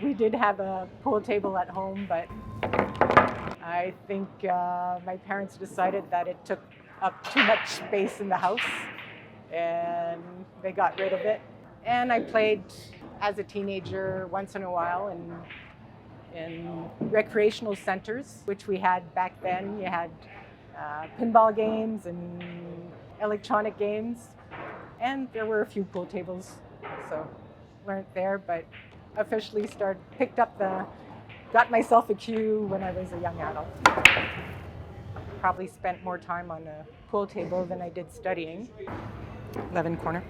We did have a pool table at home, but I think my parents decided that it took up too much space in the house and they got rid of it. And I played as a teenager once in a while in recreational centers, which we had back then. You had pinball games and electronic games, and there were a few pool tables, so learned there, but officially got myself a cue when I was a young adult. Probably spent more time on a pool table than I did studying. 11 corner.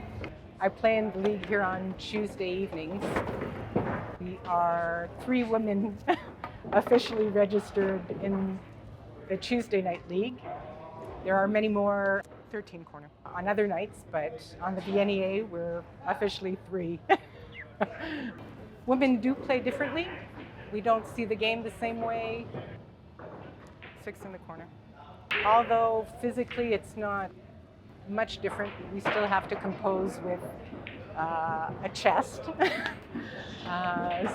I play in the league here on Tuesday evenings. We are 3 women officially registered in the Tuesday night league. There are many more 13 corner on other nights, but on the BNEA we're officially 3. Women do play differently. We don't see the game the same way. 6 in the corner. Although physically it's not much different, we still have to compose with a chest.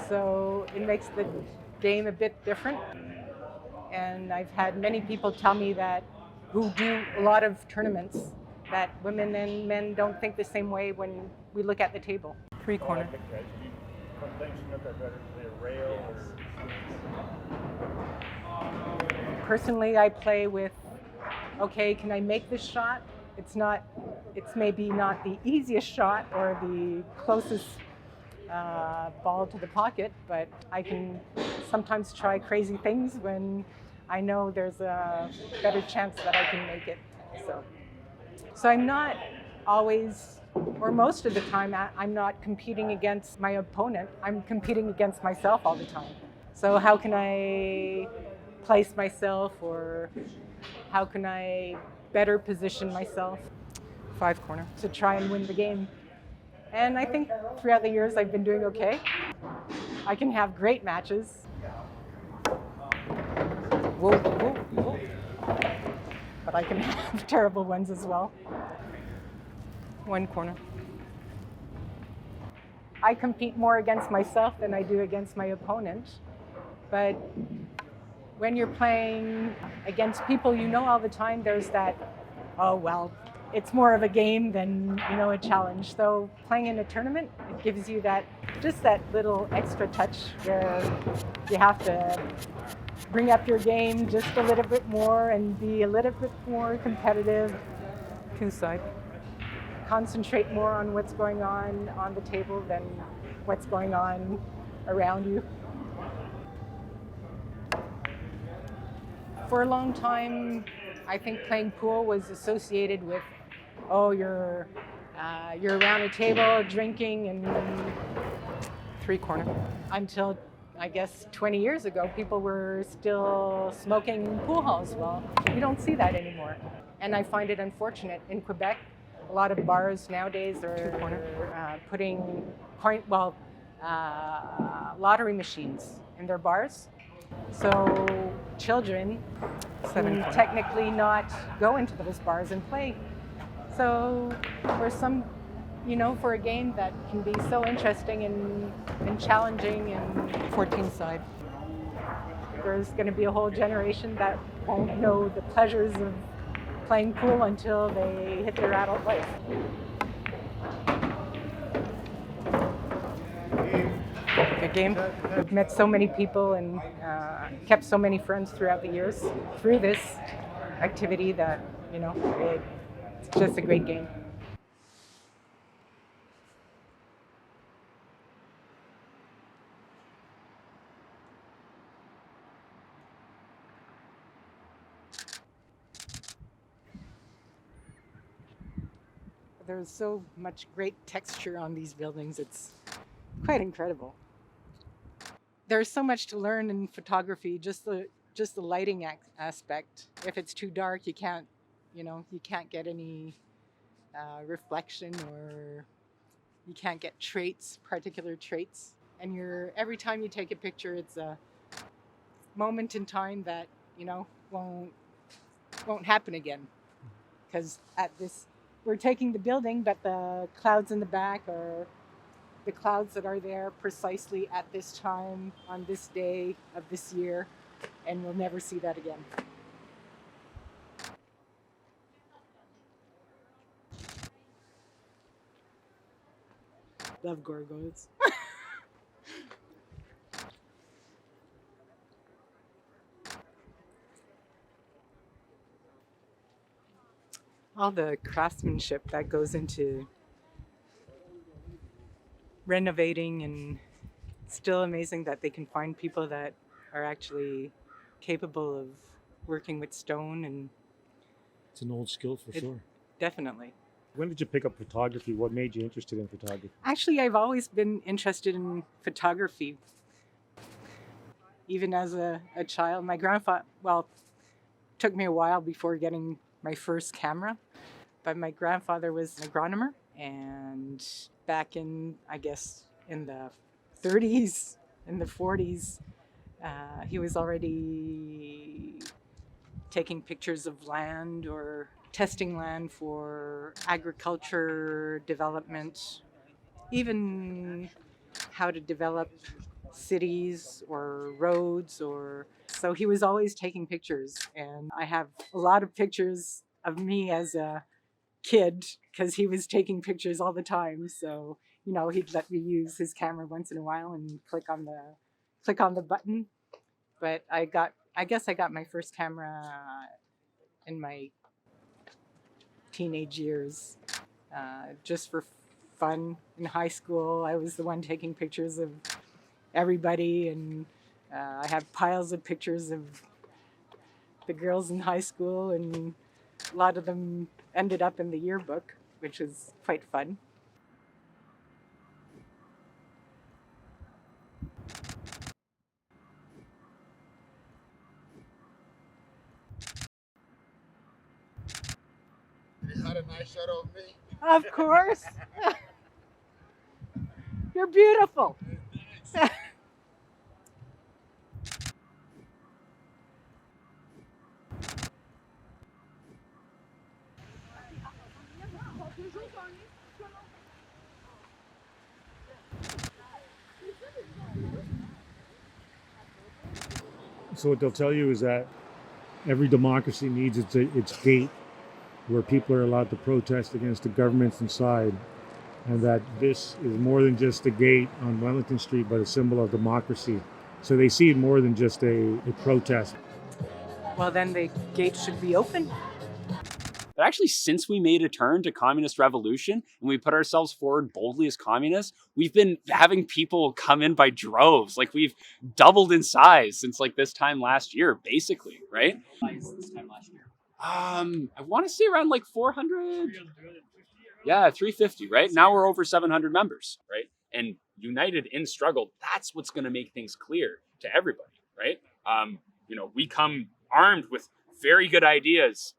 So it makes the game a bit different. And I've had many people tell me that who do a lot of tournaments that women and men don't think the same way when we look at the table. 3 corner. Personally, I play with, okay, can I make this shot? It's maybe not the easiest shot or the closest ball to the pocket, but I can sometimes try crazy things when I know there's a better chance that I can make it. So I'm not always, or most of the time, I'm not competing against my opponent. I'm competing against myself all the time. So how can I place myself, or how can I better position myself? 5 corner to try and win the game. And I think throughout the years I've been doing okay. I can have great matches. Whoa, whoa, whoa. But I can have terrible ones as well. 1 corner. I compete more against myself than I do against my opponent. But when you're playing against people you know all the time, there's that, oh, well, it's more of a game than, a challenge. So playing in a tournament, it gives you just that little extra touch where you have to bring up your game just a little bit more and be a little bit more competitive. 2 side. Concentrate more on what's going on the table than what's going on around you. For a long time, I think playing pool was associated with, oh, you're around a table drinking and 3 corner. Until, I guess, 20 years ago, people were still smoking in pool halls. Well, you don't see that anymore. And I find it unfortunate. In Quebec, a lot of bars nowadays are putting lottery machines in their bars. So children can technically not go into those bars and play. So for a game that can be so interesting and challenging, and 14 side, there's going to be a whole generation that won't know the pleasures of playing pool until they hit their adult life. Good game. I've met so many people and kept so many friends throughout the years through this activity that, it's just a great game. There's so much great texture on these buildings. It's quite incredible. There's so much to learn in photography, just the lighting aspect. If it's too dark, you can't get any reflection, or you can't get particular traits. And every time you take a picture, it's a moment in time that, won't happen again. Because we're taking the building, but the clouds in the back are the clouds that are there precisely at this time, on this day of this year, and we'll never see that again. Love gorgoys. All the craftsmanship that goes into renovating, and still amazing that they can find people that are actually capable of working with stone, and It's an old skill for sure. definitely. When did you pick up photography? What made you interested in photography? Actually, I've always been interested in photography. Even as a child, my grandfather, well, took me a while before getting my first camera, but my grandfather was an agronomer, and back in, I guess, in the 30s, in the 40s, he was already taking pictures of land or testing land for agriculture development, even how to develop cities or roads. Or so he was always taking pictures, and I have a lot of pictures of me as a kid because he was taking pictures all the time. So he'd let me use his camera once in a while and click on the button. But I guess I got my first camera in my teenage years, just for fun. In high school, I was the one taking pictures of everybody, and I have piles of pictures of the girls in high school, and a lot of them ended up in the yearbook, which was quite fun. You had a nice shot of me. Of course. You're beautiful. So what they'll tell you is that every democracy needs its gate where people are allowed to protest against the governments inside, and that this is more than just a gate on Wellington Street, but a symbol of democracy. So they see it more than just a protest. Well, then the gate should be open. But actually, since we made a turn to communist revolution and we put ourselves forward boldly as communists, we've been having people come in by droves. Like, we've doubled in size since like this time last year, basically, right? This time last year. I want to say around like 400. Yeah, 350, right? Now we're over 700 members, right? And united in struggle, that's what's going to make things clear to everybody, right? We come armed with very good ideas,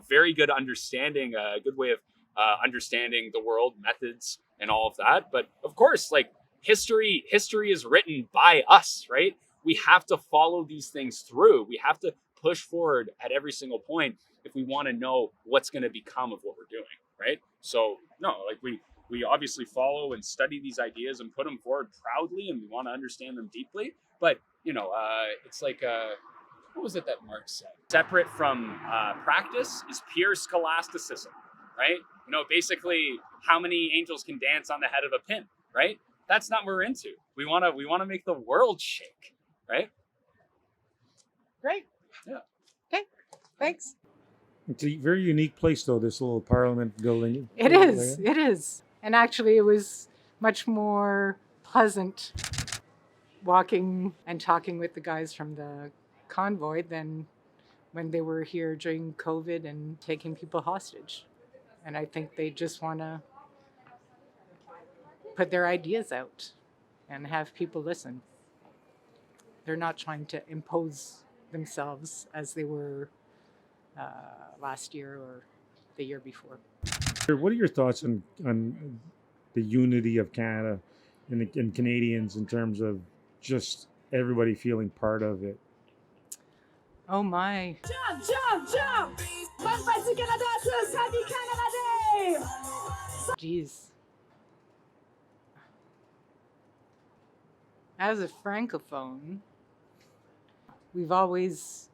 very good understanding, a good way of understanding the world, methods, and all of that. But of course, like history is written by us, right? We have to follow these things through. We have to push forward at every single point if we want to know what's going to become of what we're doing, right? So no, like we obviously follow and study these ideas and put them forward proudly, and we want to understand them deeply. But it's like what was it that Marx said? Separate from practice is pure scholasticism, right? Basically, how many angels can dance on the head of a pin, right? That's not what we're into. We want to make the world shake, right? Great. Yeah. Okay. Thanks. It's a very unique place, though, this little Parliament building. It is. It is. And actually, it was much more pleasant walking and talking with the guys from the convoy than when they were here during COVID and taking people hostage. And I think they just want to put their ideas out and have people listen. They're not trying to impose themselves as they were last year or the year before. What are your thoughts on the unity of Canada and Canadians in terms of just everybody feeling part of it? Oh my. Jump, jump, jump! Fantasy Canada says Happy Canada Day! Jeez. As a francophone, we've always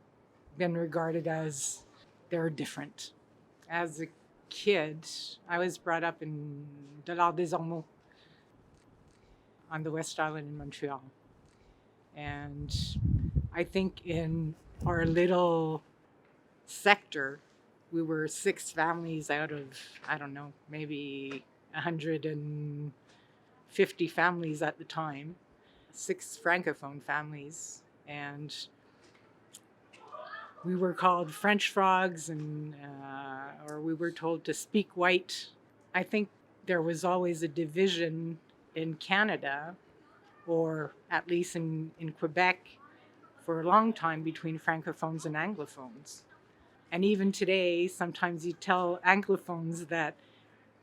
been regarded as they're different. As a kid, I was brought up in des Ormeaux on the West Island in Montreal. And I think in our little sector, we were 6 families out of, I don't know, maybe 150 families at the time, 6 francophone families. And we were called French frogs, and or we were told to speak white. I think there was always a division in Canada, or at least in Quebec, for a long time between francophones and anglophones. And even today, sometimes you tell anglophones that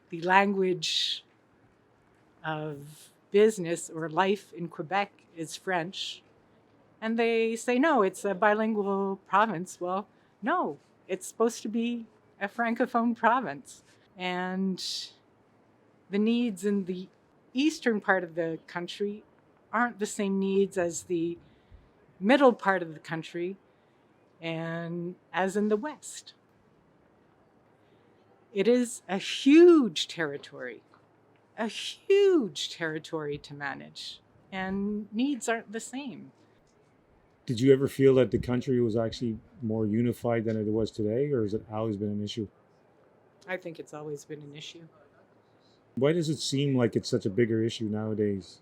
the language of business or life in Quebec is French. And they say, no, it's a bilingual province. Well, no, it's supposed to be a francophone province. And the needs in the eastern part of the country aren't the same needs as the middle part of the country and as in the west. It is a huge territory to manage, and needs aren't the same. Did you ever feel that the country was actually more unified than it was today, or has it always been an issue? I think it's always been an issue. Why does it seem like it's such a bigger issue nowadays?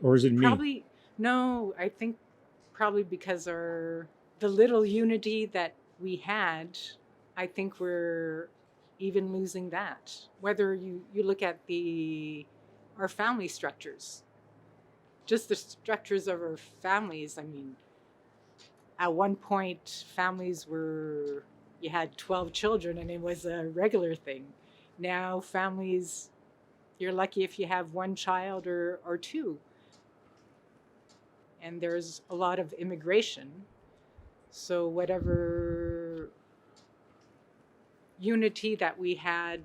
Or is it me? No, I think probably because the little unity that we had, I think we're even losing that. Whether you look at our family structures, just the structures of our families. I mean, at one point, you had 12 children and it was a regular thing. Now families, you're lucky if you have 1 child or 2. And there's a lot of immigration. So whatever unity that we had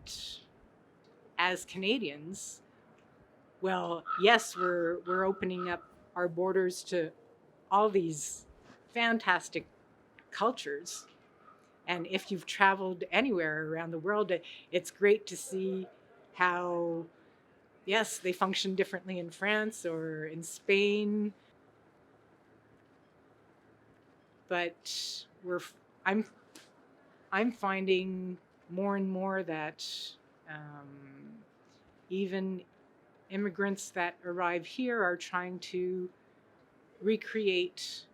as Canadians, well, yes, we're opening up our borders to all these fantastic cultures. And if you've traveled anywhere around the world, it's great to see how, yes, they function differently in France or in Spain. But I'm finding more and more that even immigrants that arrive here are trying to recreate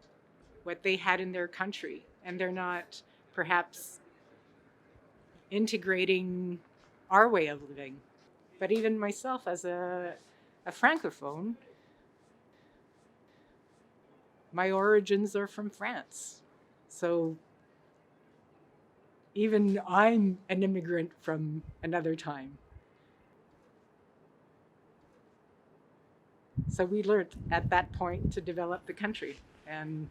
what they had in their country, and they're not perhaps integrating our way of living. But even myself as a francophone, my origins are from France. So even I'm an immigrant from another time. So we learned at that point to develop the country. And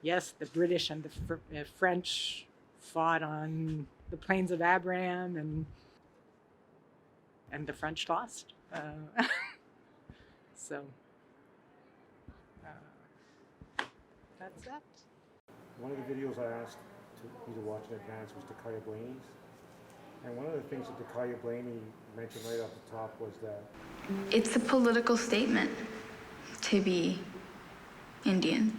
yes, the British and the French fought on the plains of Abraham, and the French lost. So that's that. One of the videos I asked you to watch in advance was Takaya Blaney's. And one of the things that Takaya Blaney mentioned right off the top was that it's a political statement to be Indian.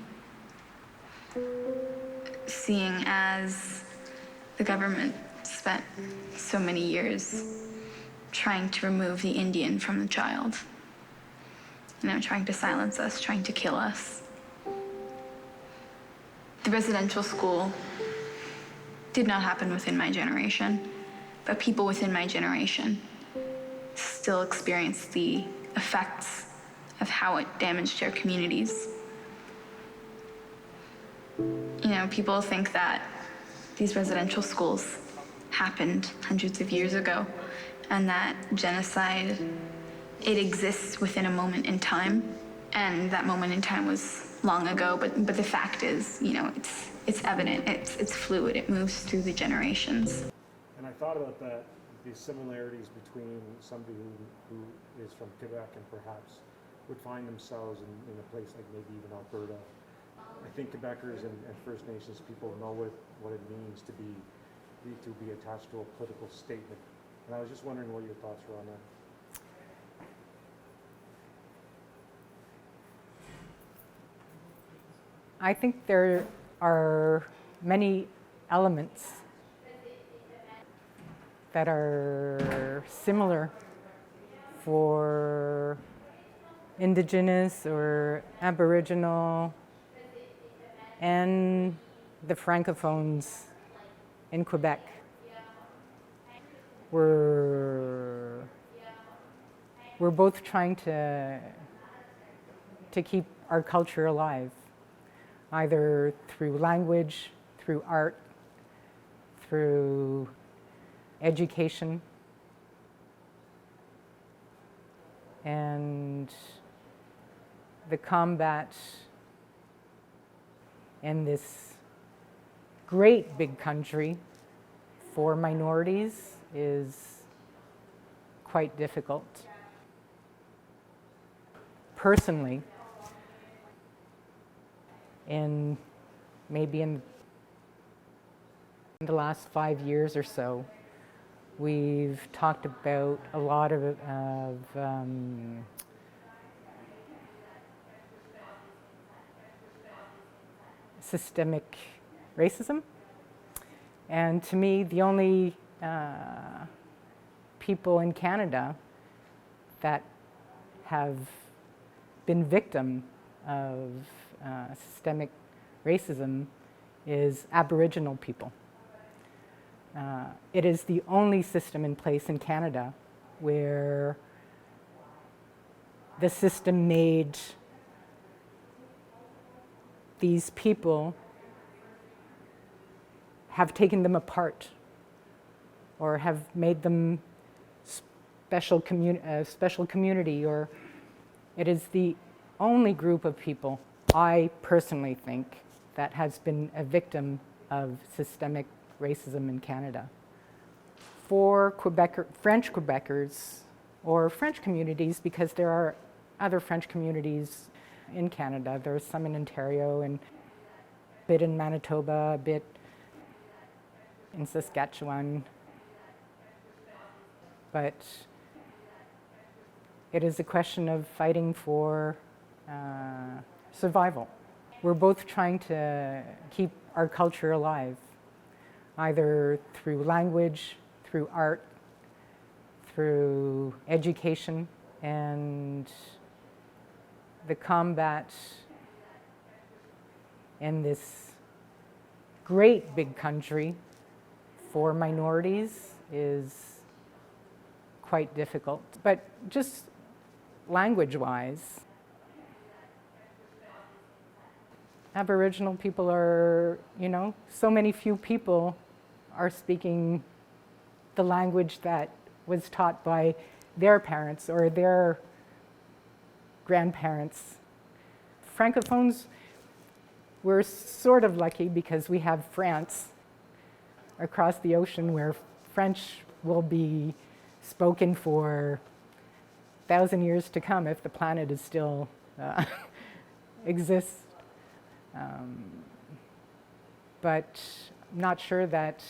Seeing as the government spent so many years trying to remove the Indian from the child, trying to silence us, trying to kill us. The residential school did not happen within my generation, but people within my generation still experience the effects of how it damaged their communities. People think that these residential schools happened hundreds of years ago, and that genocide, it exists within a moment in time, and that moment in time was long ago, but the fact is, it's evident, it's fluid, it moves through the generations. And I thought about that the similarities between somebody who is from Quebec and perhaps would find themselves in a place like maybe even Alberta. I think Quebecers and First Nations people know what it means to be attached to a political statement. And I was just wondering what your thoughts were on that. I think there are many elements that are similar for Indigenous or Aboriginal and the Francophones in Quebec. We're both trying to keep our culture alive, either through language, through art, through education, and the combat in this great big country for minorities is quite difficult. Personally, maybe in the last 5 years or so, we've talked about a lot of systemic racism. And to me, the only people in Canada that have been victim of systemic racism is Aboriginal people. It is the only system in place in Canada where the system made these people, have taken them apart or have made them special community, or it is the only group of people, I personally think, that has been a victim of systemic racism in Canada. For French Quebecers or French communities, because there are other French communities in Canada. There's some in Ontario and a bit in Manitoba, a bit in Saskatchewan. But it is a question of fighting for survival. We're both trying to keep our culture alive, either through language, through art, through education, and the combat in this great big country for minorities is quite difficult. But just language-wise, Aboriginal people are, so many few people are speaking the language that was taught by their parents or their grandparents. Francophones, we're sort of lucky because we have France across the ocean where French will be spoken for 1,000 years to come if the planet is still exists. But I'm not sure that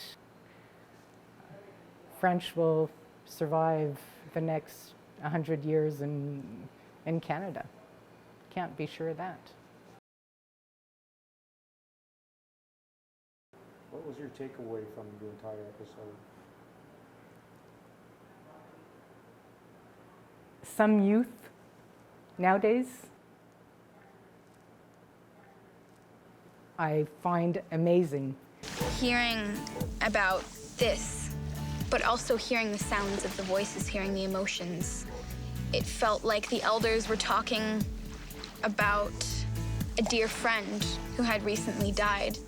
French will survive the next 100 years in Canada. Can't be sure of that. What was your takeaway from the entire episode? Some youth nowadays I find amazing. Hearing about this, but also hearing the sounds of the voices, hearing the emotions, it felt like the elders were talking about a dear friend who had recently died.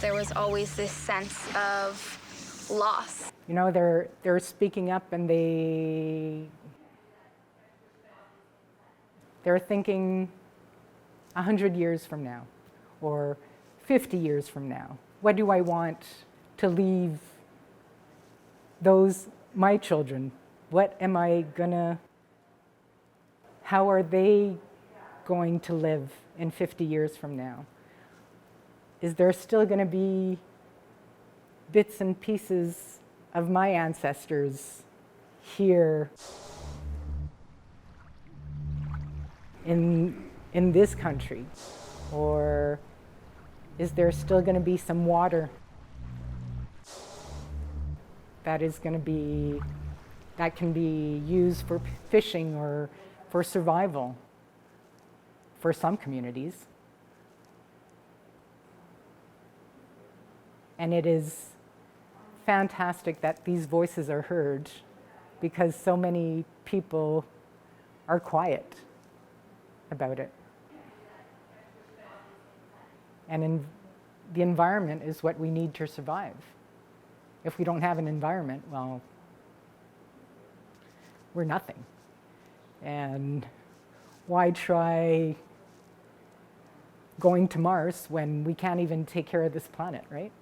There was always this sense of loss. They're speaking up and they're thinking 100 years from now or 50 years from now. What do I want to leave my children, how are they going to live in 50 years from now? Is there still going to be bits and pieces of my ancestors here in this country? Or is there still going to be some water that can be used for fishing or for survival for some communities? And it is fantastic that these voices are heard, because so many people are quiet about it. And the environment is what we need to survive. If we don't have an environment, well, we're nothing. And why try going to Mars when we can't even take care of this planet, right?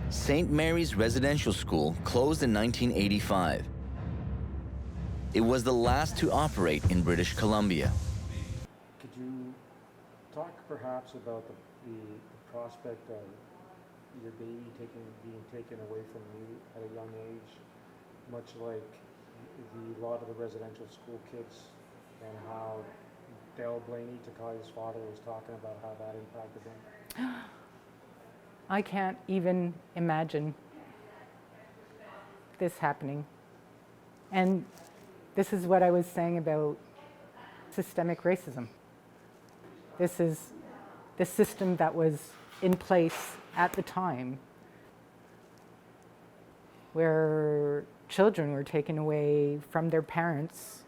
St. Mary's Residential School closed in 1985. It was the last to operate in British Columbia. Could you talk perhaps about the prospect of your baby being taken away from you at a young age, much like a lot of the residential school kids, and how Dale Blaney, Takai's father, was talking about how that impacted him? I can't even imagine this happening. And this is what I was saying about systemic racism. This is the system that was in place at the time, where children were taken away from their parents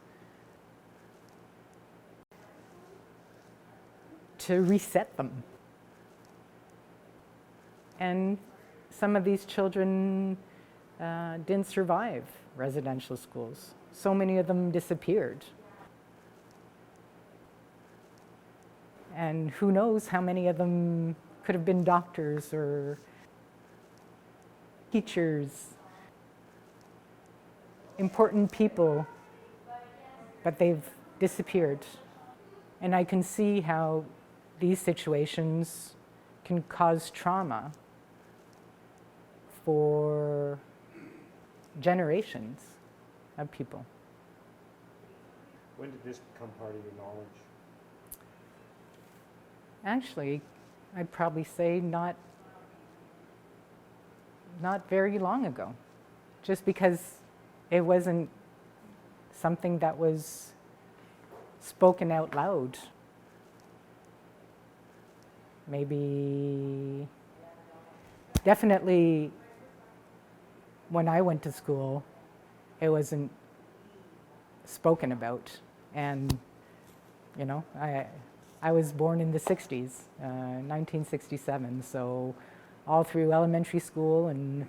to reset them. And some of these children didn't survive residential schools. So many of them disappeared. And who knows how many of them could have been doctors or teachers, important people, but they've disappeared. And I can see how these situations can cause trauma for generations of people. When did this become part of your knowledge? Actually, I'd probably say not very long ago, just because it wasn't something that was spoken out loud. Maybe, definitely when I went to school, it wasn't spoken about. And, you know, I was born in the 60s, 1967, so all through elementary school and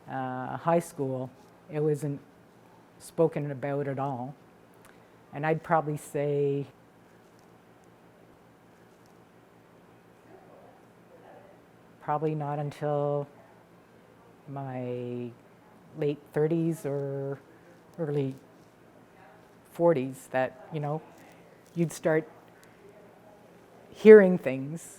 high school, it wasn't spoken about at all. And I'd probably say probably not until my late 30s or early 40s that, you know, you'd start hearing things.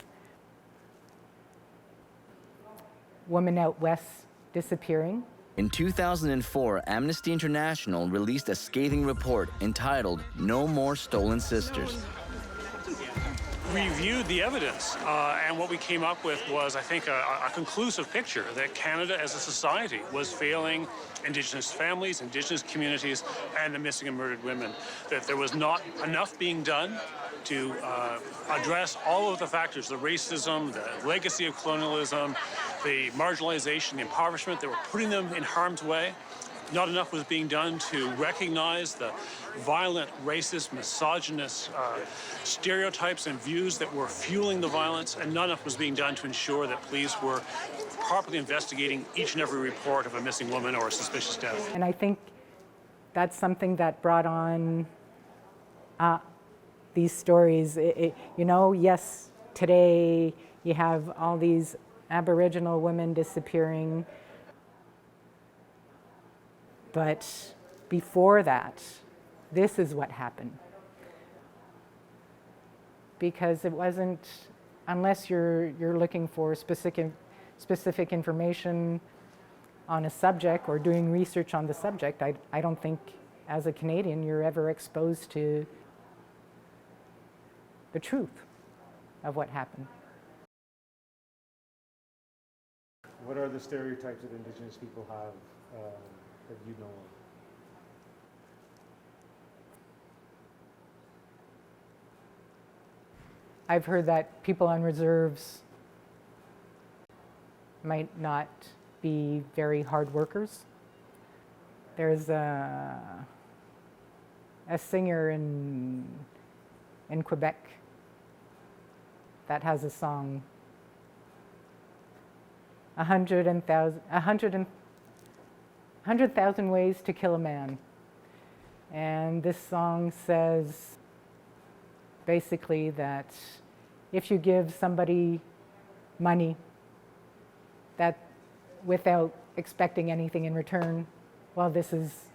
Women out west disappearing. In 2004, Amnesty International released a scathing report entitled "No More Stolen Sisters." We reviewed the evidence, and what we came up with was, I think, a conclusive picture that Canada as a society was failing Indigenous families, Indigenous communities, and the missing and murdered women. That there was not enough being done to address all of the factors, the racism, the legacy of colonialism, the marginalization, the impoverishment that were putting them in harm's way. Not enough was being done to recognize the violent, racist, misogynist stereotypes and views that were fueling the violence, and not enough was being done to ensure that police were properly investigating each and every report of a missing woman or a suspicious death. And I think that's something that brought on these stories. You know, yes, today you have all these Aboriginal women disappearing. But before that, this is what happened. Because it wasn't, unless you're looking for specific information on a subject or doing research on the subject, I don't think as a Canadian you're ever exposed to the truth of what happened. What are the stereotypes that Indigenous people have that you know of? I've heard that people on reserves might not be very hard workers. There's a singer in Quebec that has a song, 100,000 Ways to Kill a Man. And this song says basically that if you give somebody money that without expecting anything in return, well, this is,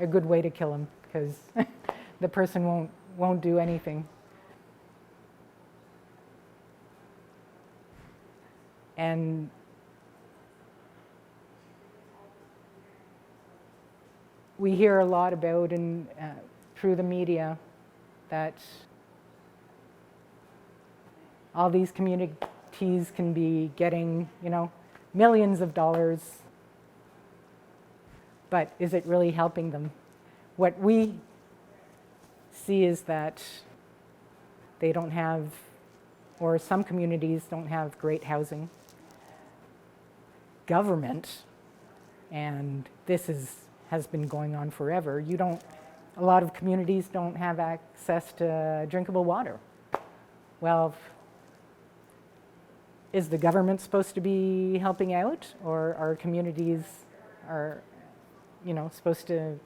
a good way to kill him, because the person won't do anything. And we hear a lot about through the media that all these communities can be getting, millions of dollars, but is it really helping them? What we see is that they don't have, or some communities don't have great housing. Government, and this has been going on forever, a lot of communities don't have access to drinkable water. Well, is the government supposed to be helping out, or our communities are, supposed to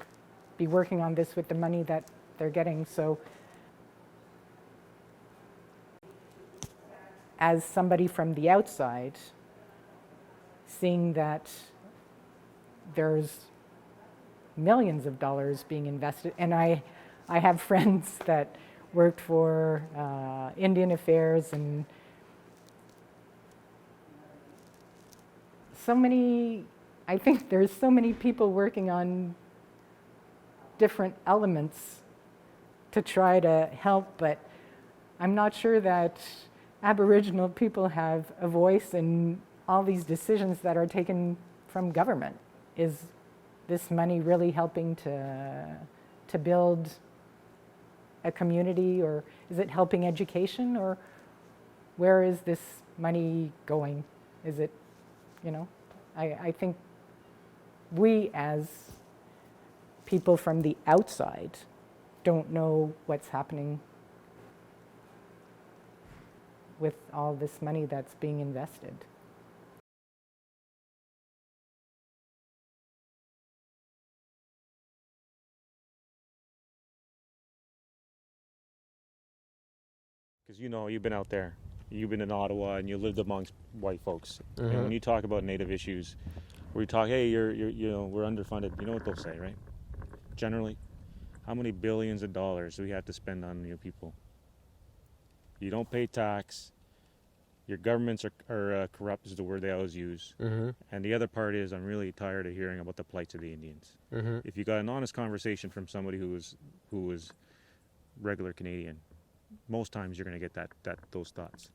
be working on this with the money that they're getting? So, as somebody from the outside, seeing that there's millions of dollars being invested, and I have friends that worked for Indian Affairs, and I think there's so many people working on different elements to try to help, but I'm not sure that Aboriginal people have a voice in all these decisions that are taken from government. Is this money really helping to build a community, or is it helping education, or where is this money going? Is it, I think we as people from the outside don't know what's happening with all this money that's being invested. Because you've been out there, you've been in Ottawa, and you lived amongst white folks. And when you talk about Native issues, where you talk, hey, we're underfunded, you know what they'll say, right? Generally, how many billions of dollars do we have to spend on people? You don't pay tax. Your governments are corrupt, is the word they always use. And the other part is, I'm really tired of hearing about the plights of the Indians. If you got an honest conversation from somebody who was regular Canadian, most times you're going to get those thoughts.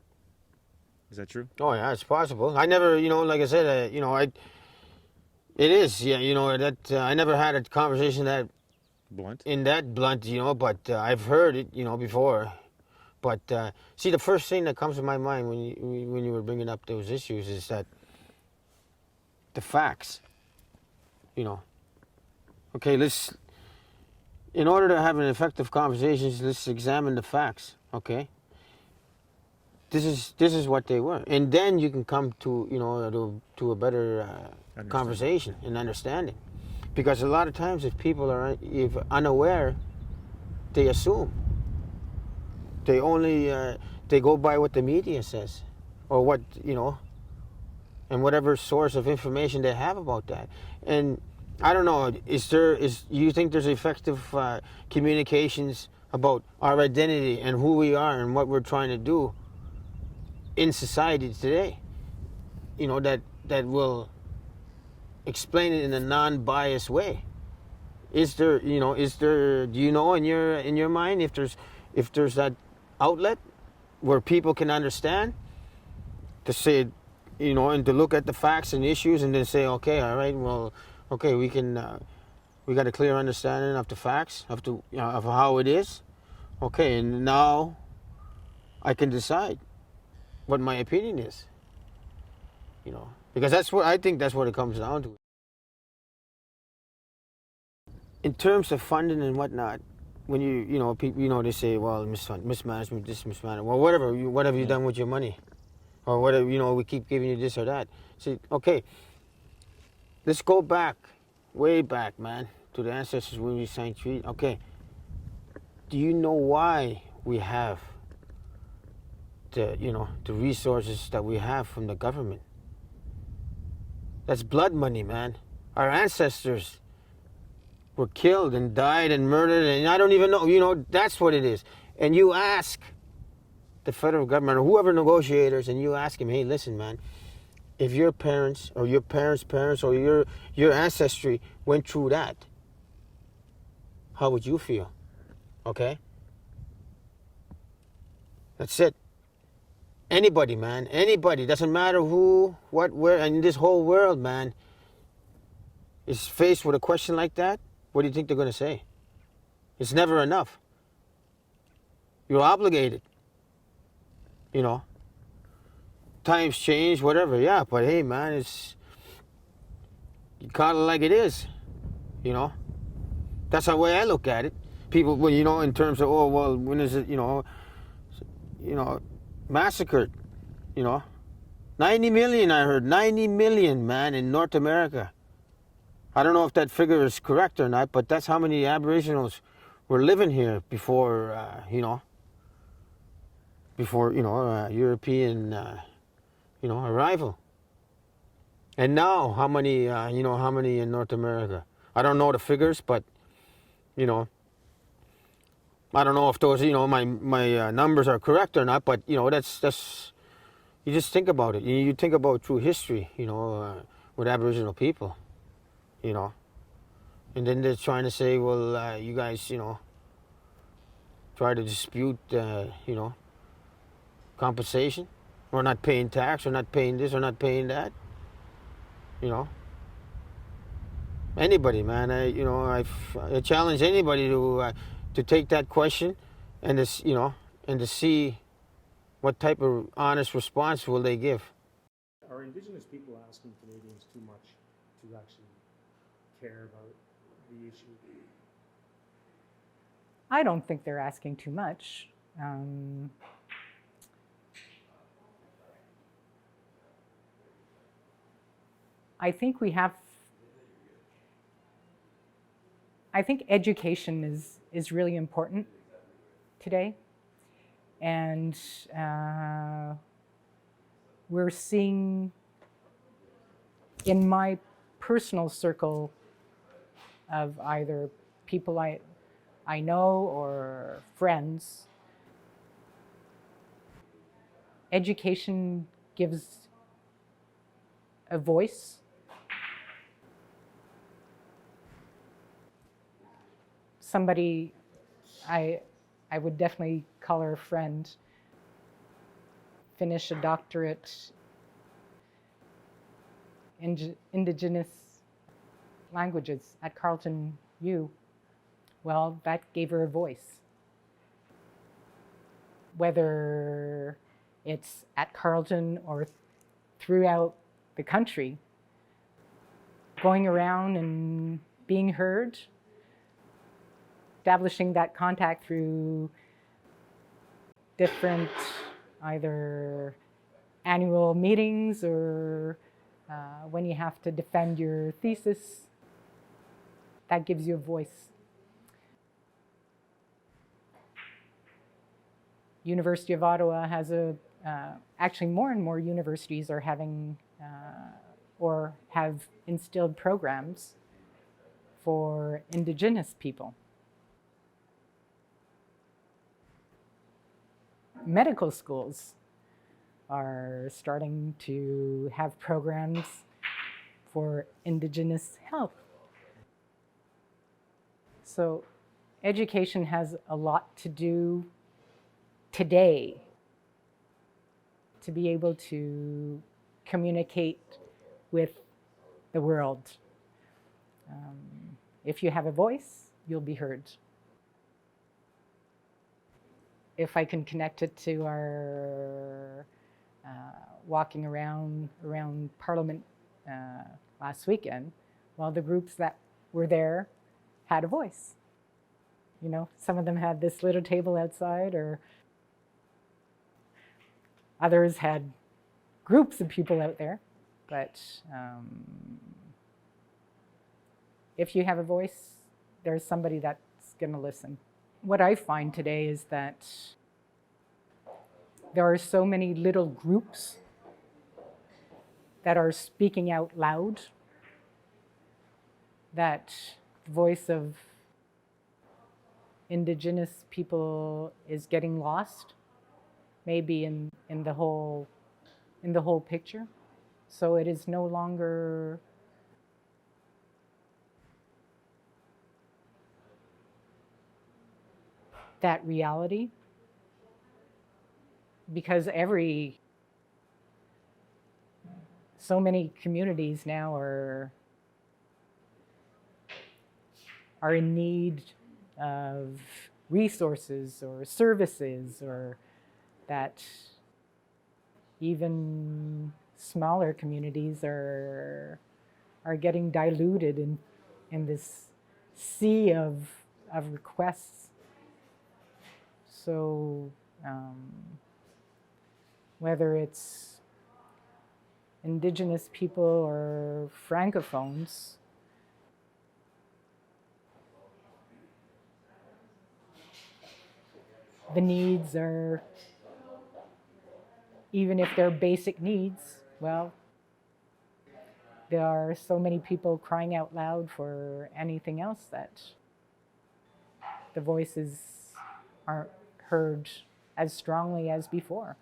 Is that true? Oh yeah, it's possible. I never, like I said, it is. Yeah, that I never had a conversation that blunt. But I've heard it, before. But see, the first thing that comes to my mind when you were bringing up those issues is that the facts. Okay, in order to have an effective conversation, let's examine the facts. Okay. This is what they were, and then you can come to to a better conversation and understanding. Because a lot of times, if people are unaware, they assume. They only they go by what the media says, or what and whatever source of information they have about that. And I don't know. You think there's effective communications about our identity and who we are and what we're trying to do in society today? You know, that will explain it in a non-biased way. Is there, do you know in your mind if there's that outlet where people can understand to say, and to look at the facts and issues and then say, okay, all right, well, okay, we got a clear understanding of the facts of how it is. Okay, and now I can decide what my opinion is. Because I think that's what it comes down to. In terms of funding and whatnot, when people, they say, well, mismanagement, this mismanagement, well, whatever, what have you done with your money? Or whatever, we keep giving you this or that. See, okay, let's go back, way back, man, to the ancestors when we signed treaty. Okay, do you know why we have the resources that we have from the government? That's blood money, man. Our ancestors were killed and died and murdered, and I don't even know, that's what it is. And you ask the federal government or whoever negotiators, and you ask him, hey, listen, man, if your parents or your parents' parents or your ancestry went through that, how would you feel? Okay? That's it. Anybody, man, anybody, doesn't matter who, what, where, and this whole world, man, is faced with a question like that. What do you think they're going to say? It's never enough. You're obligated. Times change, whatever, yeah, but hey, man, you call it like it is, That's the way I look at it. People, well, in terms of, oh, well, when is it, massacred, 90 million, I heard, 90 million, man, in North America. I don't know if that figure is correct or not, but that's how many Aboriginals were living here before, European, arrival. And now, how many in North America? I don't know the figures, but, I don't know if those, my numbers are correct or not, but, that's, you just think about it. You think about true history, with Aboriginal people, And then they're trying to say, well, you guys, try to dispute, compensation. We're not paying tax, we're not paying this, we're not paying that. Anybody, man, I challenge anybody to take that question and to see what type of honest response will they give. Are Indigenous people asking Canadians too much to actually care about the issue? I don't think they're asking too much. I think education is really important today, and we're seeing in my personal circle of either people I know or friends, education gives a voice. Somebody I would definitely call her a friend, finish a doctorate in Indigenous languages at Carleton U. Well, that gave her a voice. Whether it's at Carleton or throughout the country, going around and being heard, establishing that contact through different either annual meetings or when you have to defend your thesis, that gives you a voice. University of Ottawa has actually more and more universities are having or have instilled programs for Indigenous people. Medical schools are starting to have programs for Indigenous health. So education has a lot to do today to be able to communicate with the world. If you have a voice, you'll be heard. If I can connect it to our walking around Parliament last weekend, well, the groups that were there had a voice. You know, some of them had this little table outside, or others had groups of people out there. But if you have a voice, there's somebody that's going to listen. What I find today is that there are so many little groups that are speaking out loud that the voice of Indigenous people is getting lost, maybe in the whole picture. So it is no longer that reality, because so many communities now are in need of resources or services, or that even smaller communities are getting diluted in this sea of requests. So whether it's Indigenous people or Francophones, the needs are, even if they're basic needs, well, there are so many people crying out loud for anything else that the voices aren't heard as strongly as before.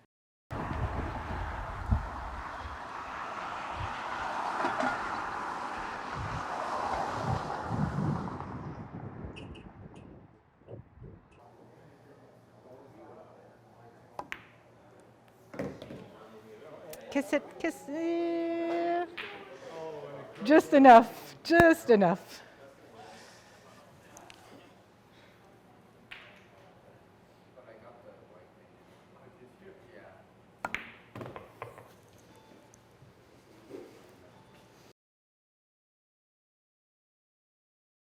Kiss it, kiss it. Just enough, just enough.